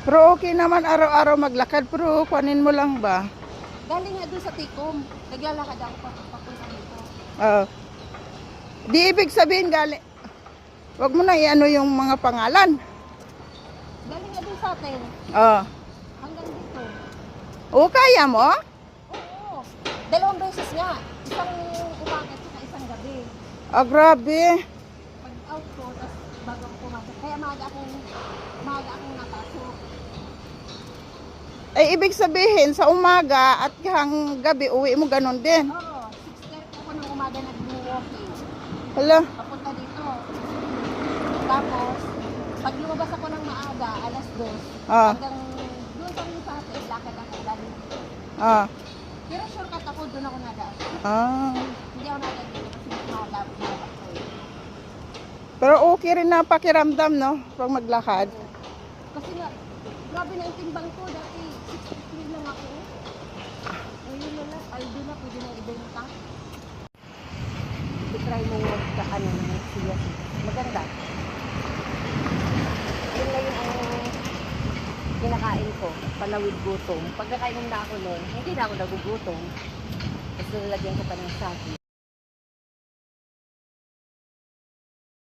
Pero okay naman araw-araw maglakad, pero kunin mo lang ba? Galing nga doon sa Tikom. Naglalakad ako papunta dito. Ah. Di ibig sabihin galing. Wag mo na iano yung mga pangalan. Galing nga doon sa atin. Ah. Hanggang dito. O, kaya mo? Oo. Dalawang beses nga. Isang umaga at isang gabi. Ah, grabe. Pag out ko, tapos bago ako pumasok. Kaya maaga akong napasok. Ay, ibig sabihin, sa umaga at hang gabi, uwi mo ganun din. Oo. 6:30 ako ng umaga nag-walking. Hala. Papunta dito. Tapos, pag lumabas ako ng maaga, alas 2, Ah. hanggang doon sa Lusate, lakad ako galing dito. Ah. Pero shortcut ako, doon ako nadaan. Ah. Hindi ako nadaan dito kasi mahaba ko eh. Pero okay rin na pakiramdam, no? Pag maglakad. Kasi nga, grabe na yung timbang ko. Dati, 63 lang ako. Ngayon na lang, ay doon na, pwede nang ibenta. I-try mo magkaano ng siya. Maganda. Yun na yun ang kinakain ko, palawid gutom. Pagkakainom na ako noon, hindi na ako nagugutom. Tapos nilagyan ko pa ng sagi.